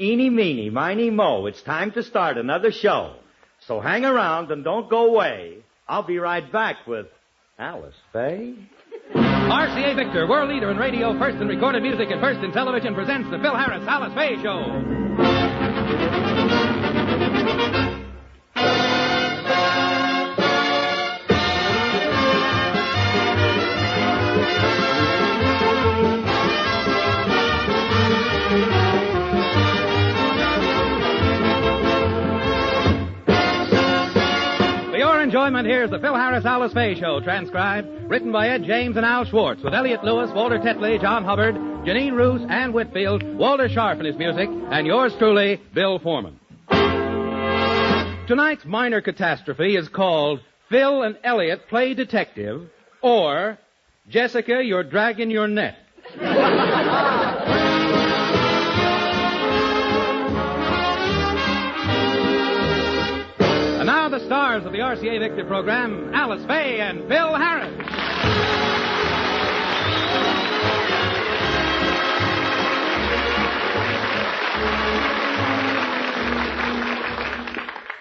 Eeny, meeny, miny, mo. It's time to start another show. So hang around and don't go away. I'll be right back with Alice Faye. RCA Victor, world leader in radio, first in recorded music and first in television, presents the Phil Harris Alice Faye Show. Enjoyment, here's the Phil Harris Alice Faye Show, transcribed, written by Ed James and Al Schwartz, with Elliot Lewis, Walter Tetley, John Hubbard, Janine Roos, Ann Whitfield, Walter Sharp in his music, and yours truly, Bill Foreman. Tonight's minor catastrophe is called Phil and Elliot Play Detective, or Jessica, You're Dragging Your Net. And now the stars of the RCA Victor program, Alice Faye and Phil Harris.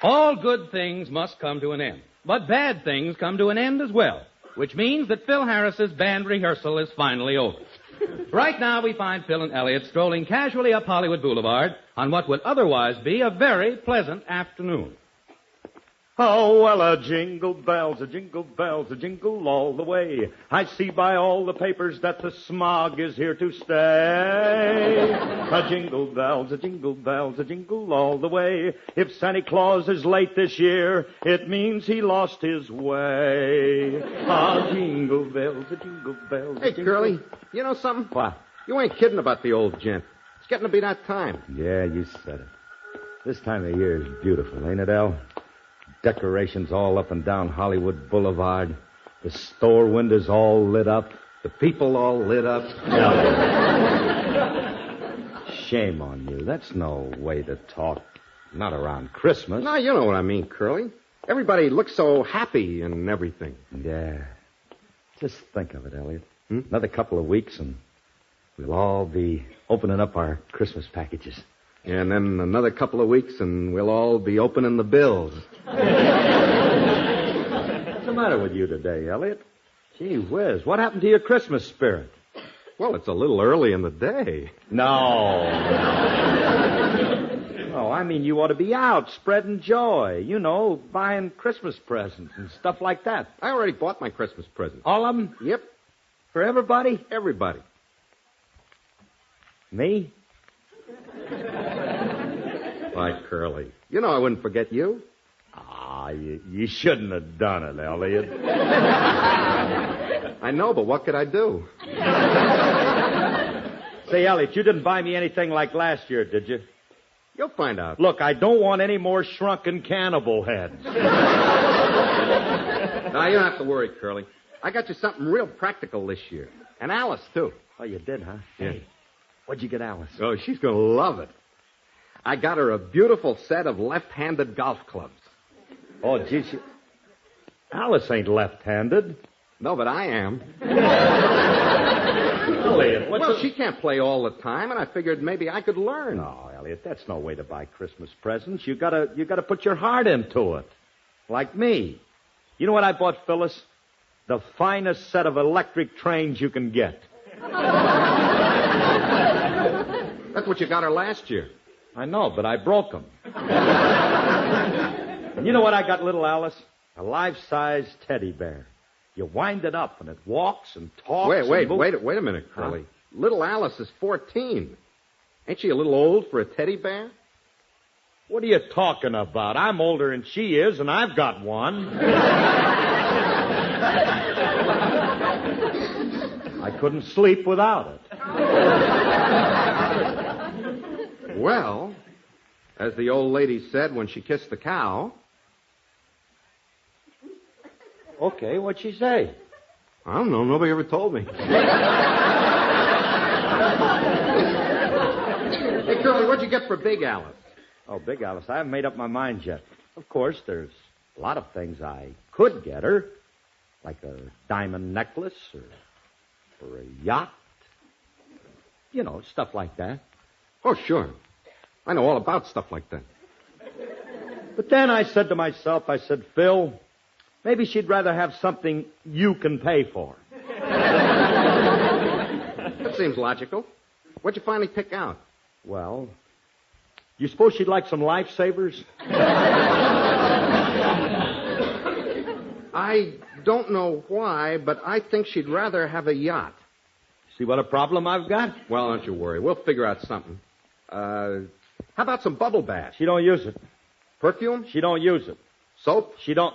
All good things must come to an end, but bad things come to an end as well, which means that Phil Harris's band rehearsal is finally over. Right now we find Phil and Elliot strolling casually up Hollywood Boulevard on what would otherwise be a very pleasant afternoon. Oh, well, a jingle bells, a jingle bells, a jingle all the way. I see by all the papers that the smog is here to stay. A jingle bells, a jingle bells, a jingle all the way. If Santa Claus is late this year, it means he lost his way. A jingle bells, a jingle bells. Hey, Curly, you know something? What? You ain't kidding about the old gent. It's getting to be that time. Yeah, you said it. This time of year is beautiful, ain't it, Al? Decorations all up and down Hollywood Boulevard. The store windows all lit up. The people all lit up. Shame on you. That's no way to talk. Not around Christmas. No, you know what I mean, Curly. Everybody looks so happy and everything. Yeah. Just think of it, Elliot. Another couple of weeks and we'll all be opening up our Christmas packages. And then another couple of weeks and we'll all be opening the bills. What's the matter with you today, Elliot? Gee whiz, what happened to your Christmas spirit? Well, it's a little early in the day. No, I mean you ought to be out spreading joy. You know, buying Christmas presents and stuff like that. I already bought my Christmas presents. All of them? Yep. For everybody? Everybody. Me? Why, Curly, you know I wouldn't forget you. You shouldn't have done it, Elliot. I know, but what could I do? Say, Elliot, you didn't buy me anything like last year, did you? You'll find out. Look, I don't want any more shrunken cannibal heads. Now, you don't have to worry, Curly. I got you something real practical this year. And Alice, too. Oh, you did, huh? Yeah. Hey, what'd you get Alice? Oh, she's going to love it. I got her a beautiful set of left-handed golf clubs. Oh, gee, Alice ain't left-handed. No, but I am. Elliot, well, she can't play all the time, and I figured maybe I could learn. No, Elliot, that's no way to buy Christmas presents. You gotta put your heart into it. Like me. You know what I bought Phyllis? The finest set of electric trains you can get. That's what you got her last year. I know, but I broke them. And you know what I got little Alice? A life-size teddy bear. You wind it up, and it walks and talks. Wait a minute, Curly. Huh? Little Alice is 14. Ain't she a little old for a teddy bear? What are you talking about? I'm older than she is, and I've got one. I couldn't sleep without it. Well, as the old lady said when she kissed the cow. Okay, what'd she say? I don't know. Nobody ever told me. Hey, Curly, what'd you get for Big Alice? Oh, Big Alice, I haven't made up my mind yet. Of course, there's a lot of things I could get her, like a diamond necklace or a yacht. You know, stuff like that. Oh, sure. I know all about stuff like that. But then I said to myself, Phil, maybe she'd rather have something you can pay for. That seems logical. What'd you finally pick out? Well, you suppose she'd like some lifesavers? I don't know why, but I think she'd rather have a yacht. See what a problem I've got? Well, don't you worry. We'll figure out something. How about some bubble bath? She don't use it. Perfume? She don't use it. Soap? She don't...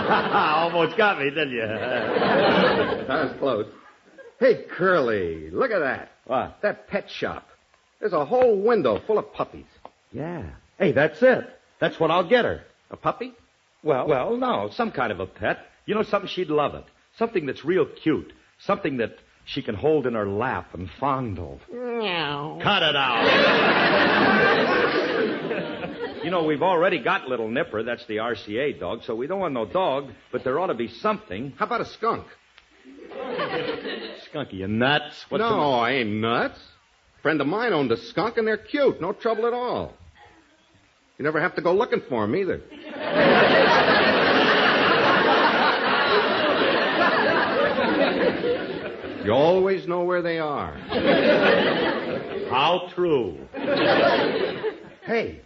Almost got me, didn't you? That was close. Hey, Curly, look at that. What? That pet shop. There's a whole window full of puppies. Yeah. Hey, that's it. That's what I'll get her. A puppy? Well, no, some kind of a pet. You know, something she'd love it. Something that's real cute. Something that she can hold in her lap and fondle. Meow. Cut it out. You know, we've already got Little Nipper. That's the RCA dog, so we don't want no dog, but there ought to be something. How about a skunk? Skunky, you nuts? What's No, I ain't nuts. A friend of mine owned a skunk, and they're cute. No trouble at all. You never have to go looking for them, either. You always know where they are. How true. Hey.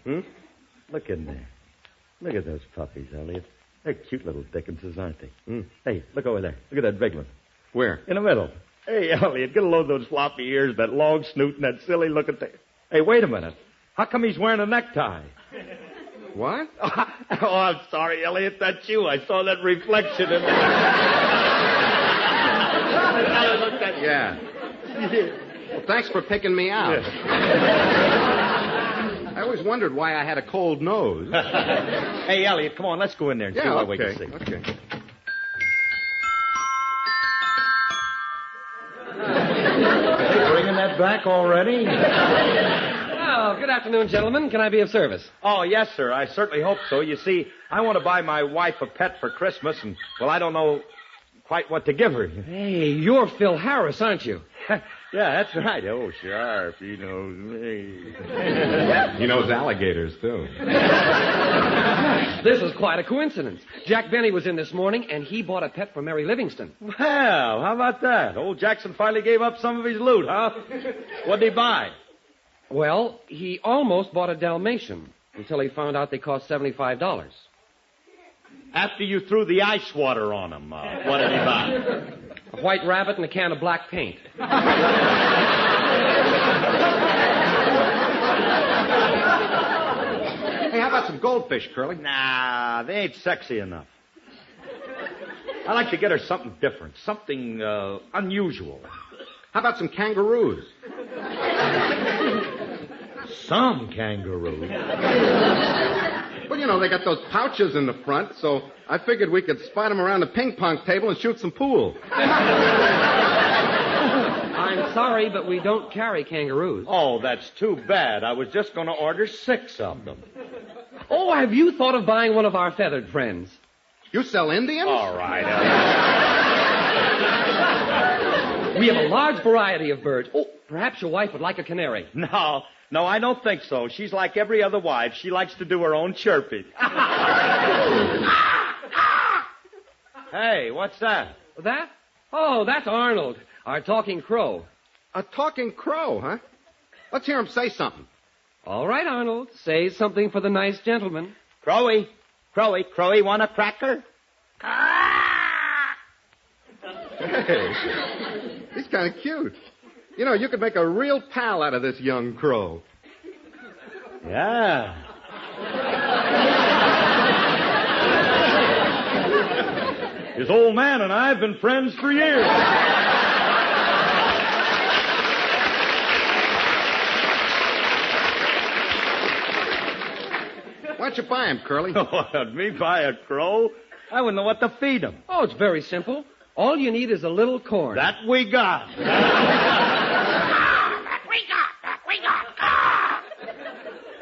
Look in there. Look at those puppies, Elliot. They're cute little dickenses, aren't they? Hey, look over there. Look at that big one. Where? In the middle. Hey, Elliot, get a load of those floppy ears, that long snoot, and that silly looking thing. Hey, wait a minute. How come he's wearing a necktie? What? Oh, I'm sorry, Elliot. That's you. I saw that reflection in there. Yeah. Well, thanks for picking me out. I always wondered why I had a cold nose. Hey, Elliot, come on. Let's go in there and see what we can see. Okay. Hey, bringing that back already? Oh, good afternoon, gentlemen. Can I be of service? Oh, yes, sir. I certainly hope so. You see, I want to buy my wife a pet for Christmas, and, well, I don't know quite what to give her. Hey, you're Phil Harris, aren't you? Yeah, that's right. Oh, sharp. He knows me. He knows alligators, too. This is quite a coincidence. Jack Benny was in this morning, and he bought a pet for Mary Livingston. Well, how about that? Old Jackson finally gave up some of his loot, huh? What'd he buy? Well, he almost bought a Dalmatian until he found out they cost $75. After you threw the ice water on him, what did he buy? A white rabbit and a can of black paint. Hey, how about some goldfish, Curly? Nah, they ain't sexy enough. I like to get her something different, something unusual. How about some kangaroos? Some kangaroos. Well, you know, they got those pouches in the front, so I figured we could spot them around the ping pong table and shoot some pool. I'm sorry, but we don't carry kangaroos. Oh, that's too bad. I was just going to order 6 of them. Oh, have you thought of buying one of our feathered friends? You sell Indians? All right, We have a large variety of birds. Oh, perhaps your wife would like a canary. No, I don't think so. She's like every other wife. She likes to do her own chirping. Hey, what's that? That? Oh, that's Arnold, our talking crow. A talking crow, huh? Let's hear him say something. All right, Arnold. Say something for the nice gentleman. Crowy, want a cracker? Hey, he's kind of cute. You know, you could make a real pal out of this young crow. Yeah. His old man and I have been friends for years. Why don't you buy him, Curly? What, me buy a crow? I wouldn't know what to feed him. Oh, it's very simple. All you need is a little corn. That we got.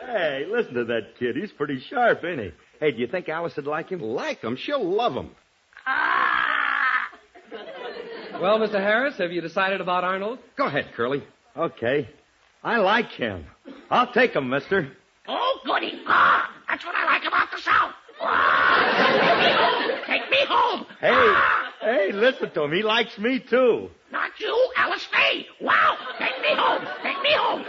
Hey, listen to that kid. He's pretty sharp, ain't he? Hey, do you think Alice would like him? Like him? She'll love him. Well, Mr. Harris, have you decided about Arnold? Go ahead, Curly. Okay. I like him. I'll take 'em, mister. Oh, goody. That's what I like about the South. Take me home. Hey, listen to him. He likes me, too. Not you, Alice Faye. Wow. Take me home. Take me home.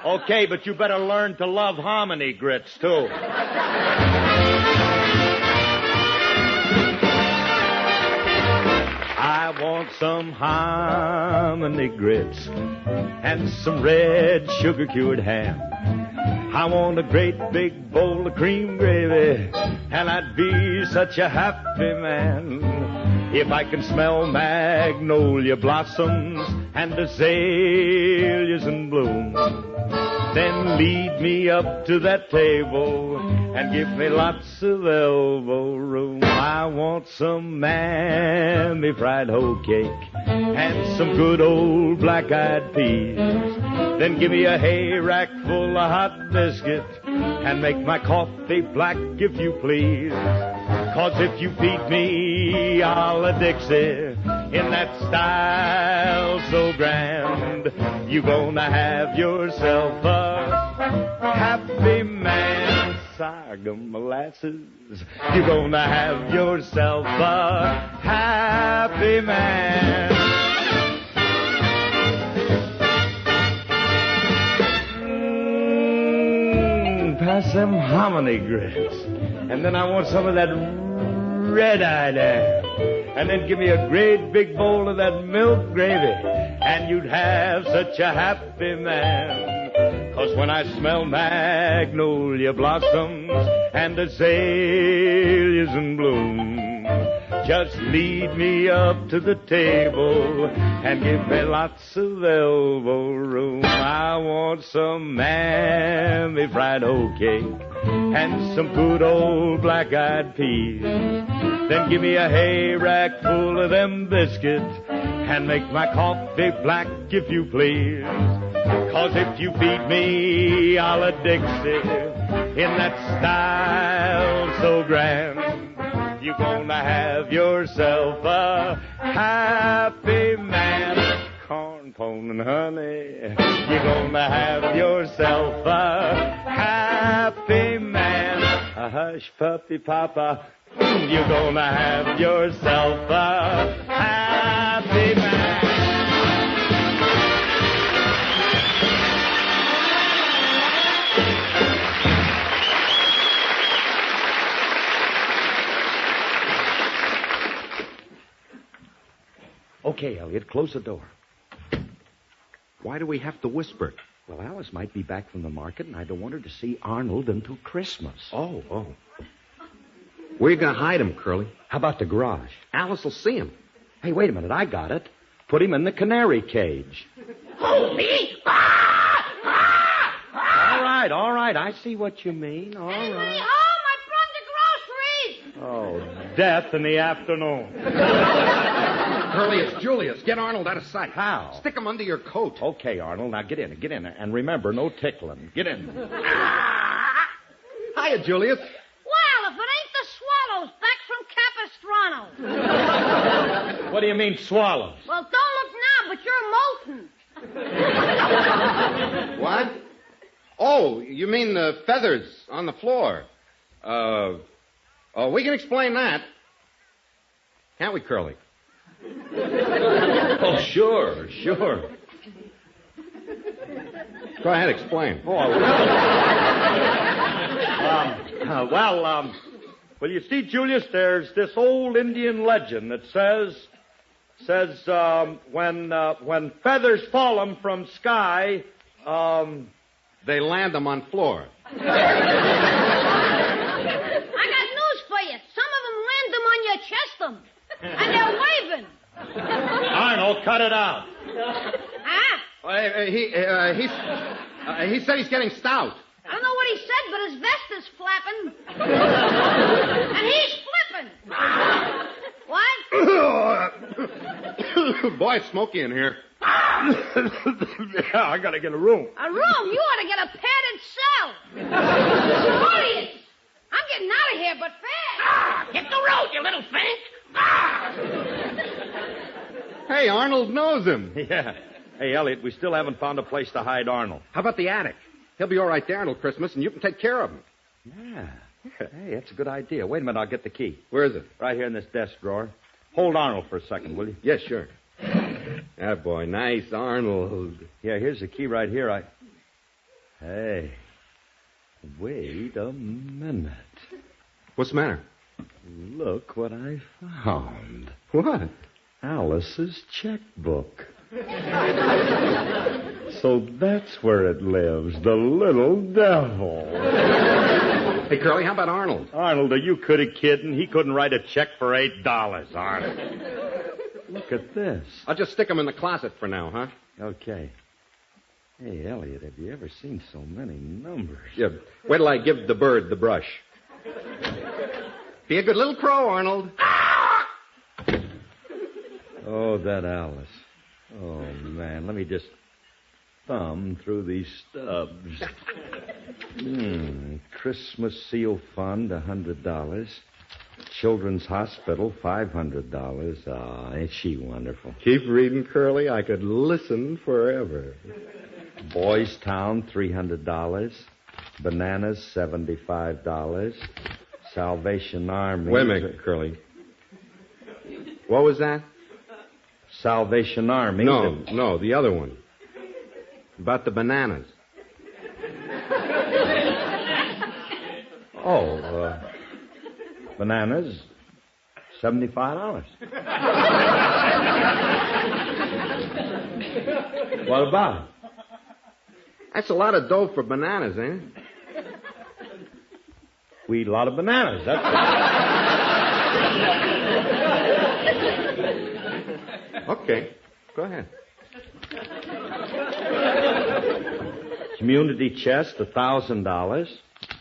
Okay, but you better learn to love hominy grits, too. I want some hominy grits and some red sugar-cured ham. I want a great big bowl of cream gravy, and I'd be such a happy man if I can smell magnolia blossoms and azaleas in bloom. Then lead me up to that table and give me lots of elbow room. I want some mammy fried hoe cake and some good old black-eyed peas. Then give me a hay rack full of hot biscuit and make my coffee black if you please. 'Cause if you feed me a la Dixie in that style so grand, you gonna have yourself a happy man. Sorghum molasses, you gonna have yourself a happy man. Pass them hominy grits. And then I want some of that red-eye there. And then give me a great big bowl of that milk gravy. And you'd have such a happy man. 'Cause when I smell magnolia blossoms and azaleas in bloom, just lead me up to the table and give me lots of elbow room. I want some mammy fried hoe cake and some good old black-eyed peas. Then give me a hay rack full of them biscuits and make my coffee black if you please. 'Cause if you feed me a la Dixie in that style so grand, you're gonna have yourself a happy man. Corn, pone, and honey, you're gonna have yourself a happy man. A hush, puppy, papa, you're gonna have yourself a happy man. Okay, Elliot, close the door. Why do we have to whisper? Well, Alice might be back from the market, and I don't want her to see Arnold until Christmas. Oh. Where you going to hide him, Curly? How about the garage? Alice will see him. Hey, wait a minute. I got it. Put him in the canary cage. Hold me. All right. I see what you mean. All Anybody right. home? I brought the groceries. Oh, death in the afternoon. Curly, it's Julius. Get Arnold out of sight. How? Stick him under your coat. Okay, Arnold. Now get in. And remember, no tickling. Get in. Hiya, Julius. Well, if it ain't the swallows back from Capistrano. What do you mean, swallows? Well, don't look now, but you're molten. What? Oh, you mean the feathers on the floor. We can explain that. Can't we, Curly? Oh, sure. Go ahead, explain. Well, you see, Julius, there's this old Indian legend that says when feathers fall 'em from sky, They land them on floor. I got news for you. Some of them land them on your chestum. And they're waving. Arnold, cut it out. Huh? He said he's getting stout. I don't know what he said, but his vest is flapping. And he's flipping. What? Boy, it's smoky in here. Yeah, I gotta get a room. A room? You ought to get a padded cell. Julius, I'm getting out of here, but fast. Hit the road, you little fink. Hey, Arnold knows him. Yeah. Hey, Elliot, we still haven't found a place to hide Arnold. How about the attic? He'll be all right there until Christmas, and you can take care of him. Yeah. Hey, that's a good idea. Wait a minute, I'll get the key. Where is it? Right here in this desk drawer. Hold Arnold for a second, will you? Yes, sure. That boy, nice Arnold. Yeah, here's the key right here. Hey, wait a minute. What's the matter? Look what I found. What? Alice's checkbook. So that's where it lives, the little devil. Hey, Curly, how about Arnold? Arnold, are you kidding? He couldn't write a check for $8, Arnold. Look at this. I'll just stick him in the closet for now, huh? Okay. Hey, Elliot, have you ever seen so many numbers? Yeah. Wait till I give the bird the brush. Be a good little crow, Arnold. Oh, that Alice. Oh, man, let me just thumb through these stubs. Christmas Seal Fund, $100. Children's Hospital, $500. Oh, ain't she wonderful? Keep reading, Curly. I could listen forever. Boys Town, $300. Bananas, $75. Salvation Army. Wait a minute, Curly. What was that? Salvation Army. No, the other one. About the bananas. Bananas, $75. What about it? That's a lot of dough for bananas, ain't it? We eat a lot of bananas. That's Okay, go ahead. Community Chest, $1,000.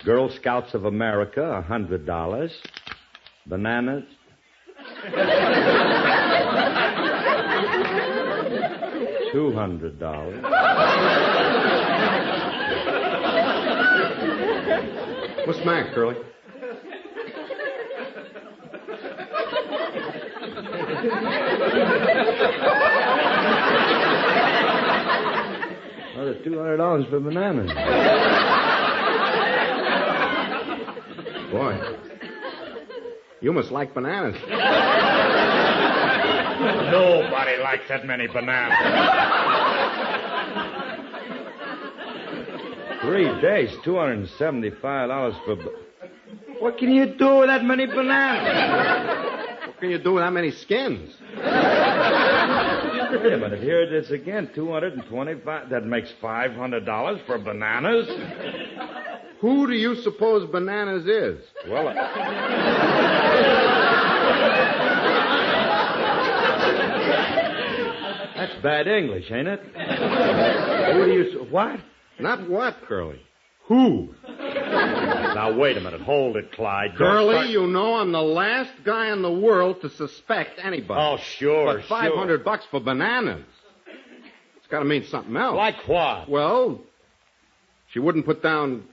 Girl Scouts of America, $100. Bananas. $200. What's the matter, Curly? Another $200 for bananas. Boy, you must like bananas. Nobody likes that many bananas. 3 days, $275 for... What can you do with that many bananas? What can you do with that many skins? Wait a minute. Here it is again, $225. That makes $500 for bananas. Who do you suppose bananas is? Well, that's bad English, ain't it? Who do you... What? Not what, Curly? Who? Now, wait a minute. Hold it, Clyde. Curly, you know I'm the last guy in the world to suspect anybody. Oh, sure, But $500 for bananas. It's got to mean something else. Like what? Well, she wouldn't put down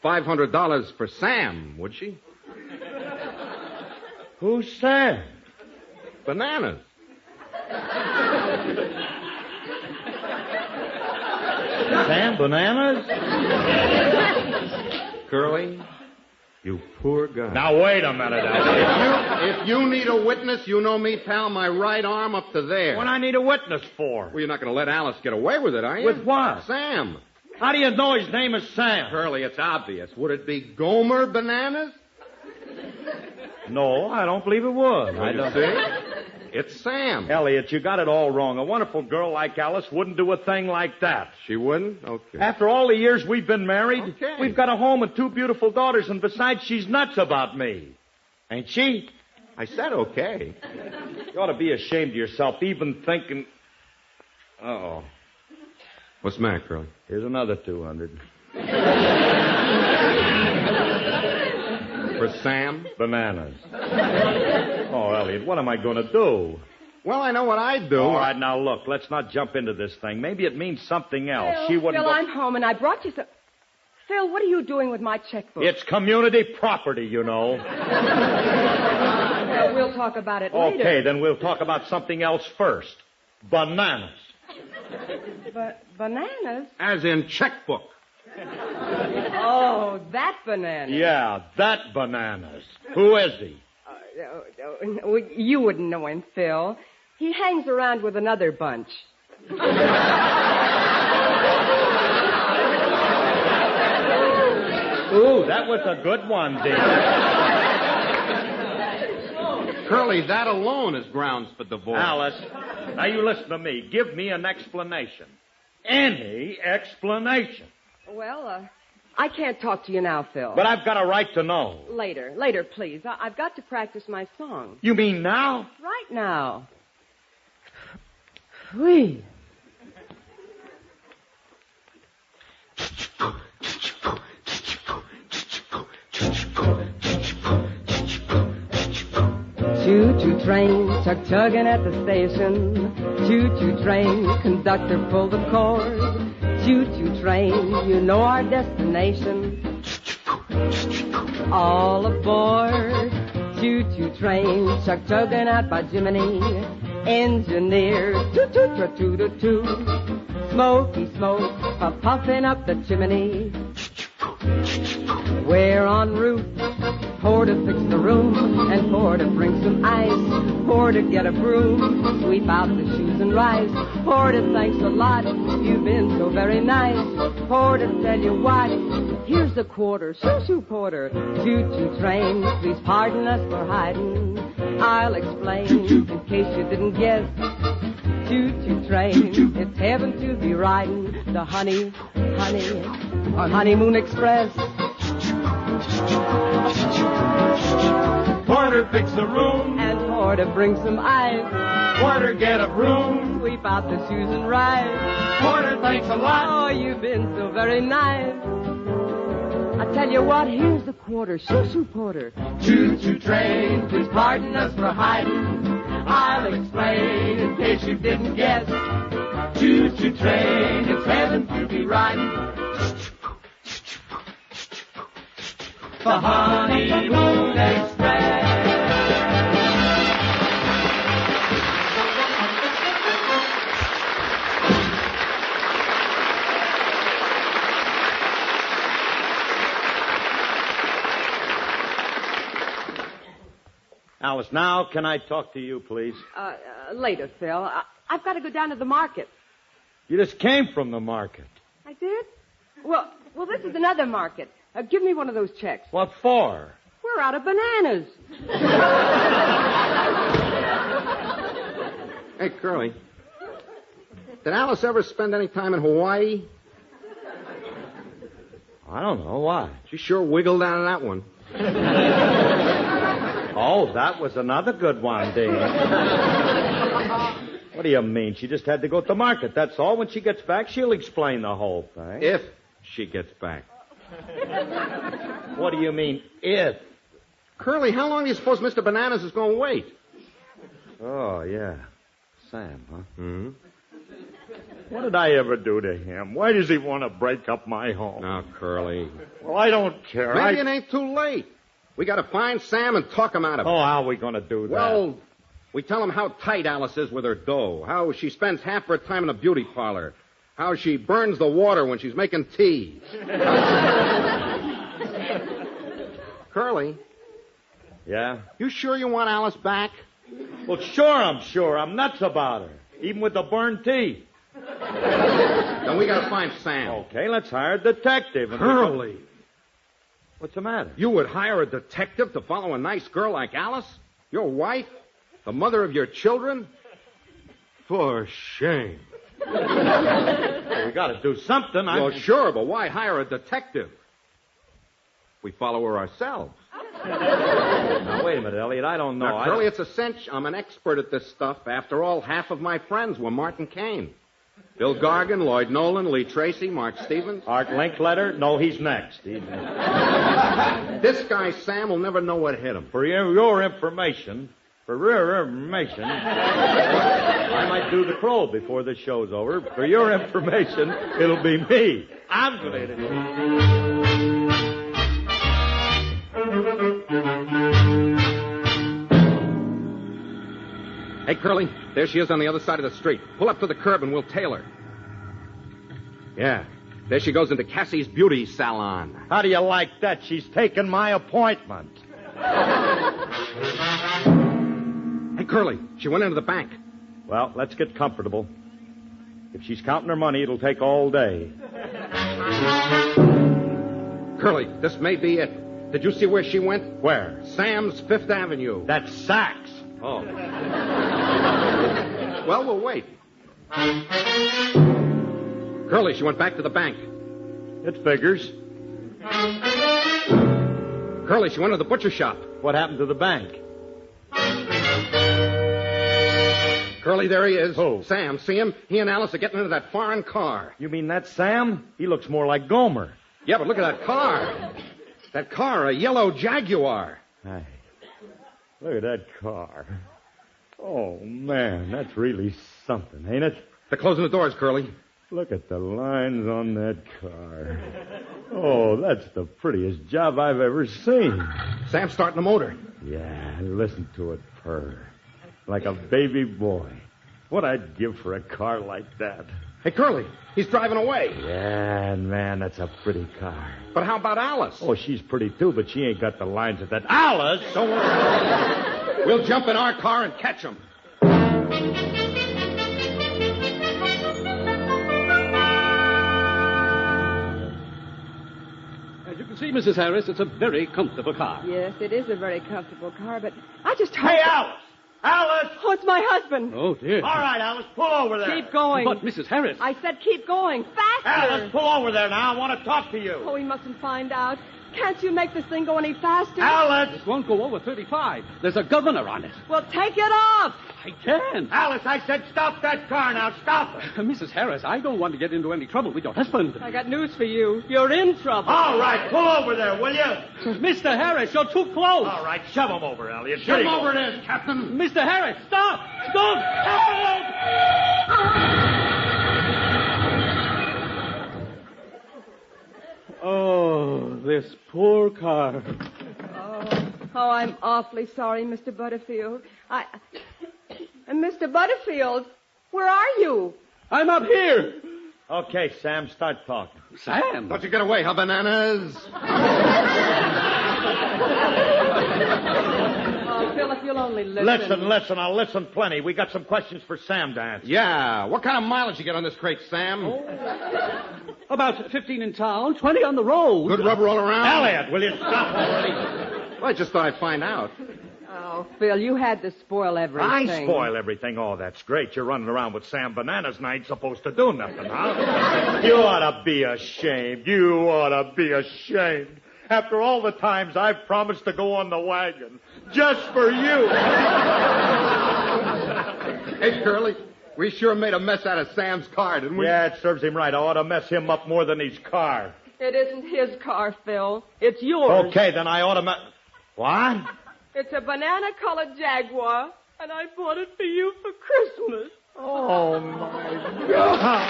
$500 for Sam, would she? Who's Sam? Bananas. Sam Bananas? Curly, you poor guy. Now, wait a minute, Elliot. If you need a witness, you know me, pal, my right arm up to there. What I need a witness for? Well, you're not going to let Alice get away with it, are you? With what? Sam. How do you know his name is Sam? Curly, it's obvious. Would it be Gomer Bananas? No, I don't believe it would. I don't see. It's Sam. Elliot, you got it all wrong. A wonderful girl like Alice wouldn't do a thing like that. She wouldn't? Okay. After all the years we've been married, Okay. we've got a home and 2 beautiful daughters, and besides, she's nuts about me. Ain't she? I said okay. You ought to be ashamed of yourself, even thinking... Uh-oh. What's the matter, Curly? Here's another 200. For Sam? Bananas. Oh, Elliot, what am I going to do? Well, I know what I'd do. All right, now look, let's not jump into this thing. Maybe it means something else. Phil, She wouldn't. Phil, I'm home, and I brought you some... Phil, what are you doing with my checkbook? It's community property, you know. Well, we'll talk about it later. Okay, then we'll talk about something else first. Bananas. Bananas? As in checkbook. Oh, that banana. Yeah, that bananas. Who is he? You wouldn't know him, Phil. He hangs around with another bunch. Ooh, that was a good one, dear. Curly, that alone is grounds for divorce. Alice, now you listen to me. Give me an explanation. Any explanation. Well, I can't talk to you now, Phil. But I've got a right to know. Later, please. I've got to practice my song. You mean now? Right now. Whee! Choo-choo train, chug-chugging at the station. Choo-choo train, conductor pull the cord. Choo-choo train, you know our destination. All aboard. Choo-choo train, chug-chugging out by Jiminy. Engineer, toot-toot-toot-toot-toot. Smoky smoke, puffing up the chimney. We're en route. Pour to fix the room, and pour to bring some ice. Pour to get a broom, sweep out the shoes and rise. Pour to thanks a lot, you've been so very nice. Pour to tell you what, here's the quarter, shoo-shoo porter. Choo-choo train, please pardon us for hiding. I'll explain, in case you didn't guess. Choo-choo train, it's heaven to be riding. The honeymoon express. Porter, fix the room. And pour to bring some ice. Porter, get a broom. Sweep out the shoes and rise. Porter, thanks a lot. Oh, you've been so very nice. I tell you what, here's the quarter. Shoo-shoo porter. Choo-choo train, please pardon us for hiding. I'll explain in case you didn't guess. Choo-choo train, it's heaven to be riding. The honeymoon express. Alice, now can I talk to you, please? Later, Phil. I've got to go down to the market. You just came from the market. I did? Well, this is another market. Give me one of those checks. What for? We're out of bananas. Hey, Curly. Did Alice ever spend any time in Hawaii? I don't know. Why? She sure wiggled out of that one. Oh, that was another good one, Dean. What do you mean? She just had to go to the market. That's all. When she gets back, she'll explain the whole thing. If she gets back. What do you mean, if? Curly, how long do you suppose Mr. Bananas is going to wait? Oh, yeah. Sam, huh? Hmm? What did I ever do to him? Why does he want to break up my home? Now, Curly. Well, I don't care. Maybe it ain't too late. We got to find Sam and talk him out of it. Oh, how are we going to do that? Well, we tell him how tight Alice is with her dough, how she spends half her time in a beauty parlor, how she burns the water when she's making tea. Curly. Yeah? You sure you want Alice back? Well, sure I'm sure. I'm nuts about her. Even with the burned tea. Then we got to find Sam. Okay, let's hire a detective. Curly. What's the matter? You would hire a detective to follow a nice girl like Alice? Your wife? The mother of your children? For shame. Well, we got to do something. Well, sure, but why hire a detective? We follow her ourselves. Now, wait a minute, Elliot. I don't know. Now, Curly, it's a cinch. I'm an expert at this stuff. After all, half of my friends were Martin Kane. Bill Gargan, Lloyd Nolan, Lee Tracy, Mark Stevens. Art Linkletter? No, he's next. This guy, Sam, will never know what hit him. For your information, I might do the crow before this show's over. For your information, it'll be me. I'm going to... Hey, Curly, there she is on the other side of the street. Pull up to the curb and we'll tail her. Yeah, there she goes into Cassie's beauty salon. How do you like that? She's taken my appointment. Hey, Curly, she went into the bank. Well, let's get comfortable. If she's counting her money, it'll take all day. Curly, this may be it. Did you see where she went? Where? Sam's Fifth Avenue. That's Saks. Oh. Well, we'll wait. Curly, she went back to the bank. It figures. Curly, she went to the butcher shop. What happened to the bank? Curly, there he is. Who? Sam, see him? He and Alice are getting into that foreign car. You mean that's Sam? He looks more like Gomer. Yeah, but look at that car. That car, a yellow Jaguar. Hey, look at that car. Oh, man, that's really something, ain't it? They're closing the doors, Curly. Look at the lines on that car. Oh, that's the prettiest job I've ever seen. Sam's starting the motor. Yeah, listen to it purr. Like a baby boy. What I'd give for a car like that. Hey, Curly, he's driving away. Yeah, man, that's a pretty car. But how about Alice? Oh, she's pretty too, but she ain't got the lines of that. Alice! Don't worry. We'll jump in our car and catch him. As you can see, Mrs. Harris, it's a very comfortable car. Yes, it is a very comfortable car, but I just hope... Hey, Alice! Alice! Oh, it's my husband. Oh, dear. All right, Alice, pull over there. Keep going. But, Mrs. Harris... I said keep going. Faster. Alice, pull over there now. I want to talk to you. Oh, he mustn't find out. Can't you make this thing go any faster? Alice! It won't go over 35. There's a governor on it. Well, take it off. I can. Alice, I said stop that car now. Stop it. Mrs. Harris, I don't want to get into any trouble with your husband. I got news for you. You're in trouble. All right, pull over there, will you? Mr. Harris, you're too close. All right, shove him over, Elliot. Shove him over it is, Captain. Mr. Harris, stop! Stop! Oh, this poor car. Oh, I'm awfully sorry, Mr. Butterfield. Mr. Butterfield, where are you? I'm up here. Okay, Sam, start talking. Sam? Don't you get away, huh, bananas? Oh, Phil, if you'll only listen. Listen. I'll listen plenty. We got some questions for Sam to answer. Yeah. What kind of mileage you get on this crate, Sam? About 15 in town, 20 on the road. Good rubber all around? Elliot, will you stop already? Well, I just thought I'd find out. Oh, Phil, you had to spoil everything. I spoil everything. Oh, that's great. You're running around with Sam Bananas and I ain't supposed to do nothing, huh? You ought to be ashamed. You ought to be ashamed. After all the times I've promised to go on the wagon. Just for you. Hey, Curly, we sure made a mess out of Sam's car, didn't we? Yeah, it serves him right. I ought to mess him up more than his car. It isn't his car, Phil. It's yours. Okay, then I ought to mess... What? It's a banana-colored Jaguar, and I bought it for you for Christmas. Oh, my God.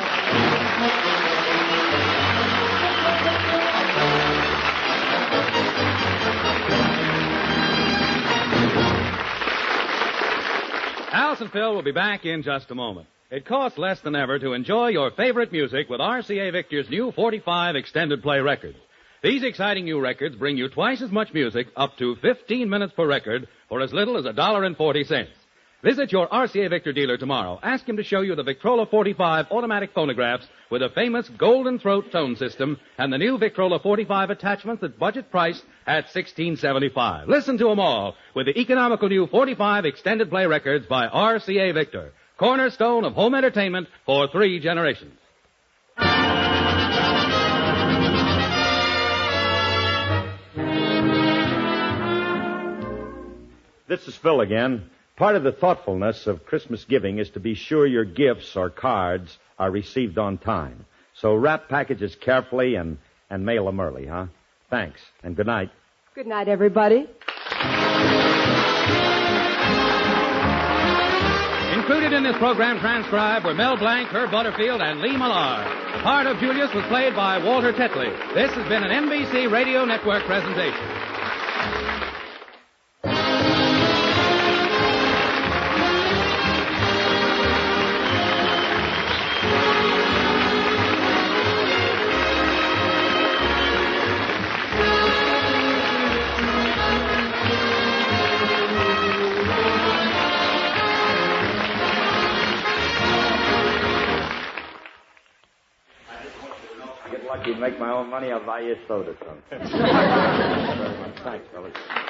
Alice and Phil will be back in just a moment. It costs less than ever to enjoy your favorite music with RCA Victor's new 45 extended play records. These exciting new records bring you twice as much music, up to 15 minutes per record, for as little as $1.40. Visit your RCA Victor dealer tomorrow. Ask him to show you the Victrola 45 automatic phonographs with a famous golden throat tone system and the new Victrola 45 attachments at budget price at $16.75. Listen to them all with the economical new 45 extended play records by RCA Victor, cornerstone of home entertainment for 3 generations. This is Phil again. Part of the thoughtfulness of Christmas giving is to be sure your gifts or cards are received on time. So wrap packages carefully and mail them early, huh? Thanks, and good night. Good night, everybody. Included in this program transcribed were Mel Blanc, Herb Butterfield, and Lee Millar. The part of Julius was played by Walter Tetley. This has been an NBC Radio Network presentation. you make my own money, I'll buy you a soda, son. Thanks, fellas.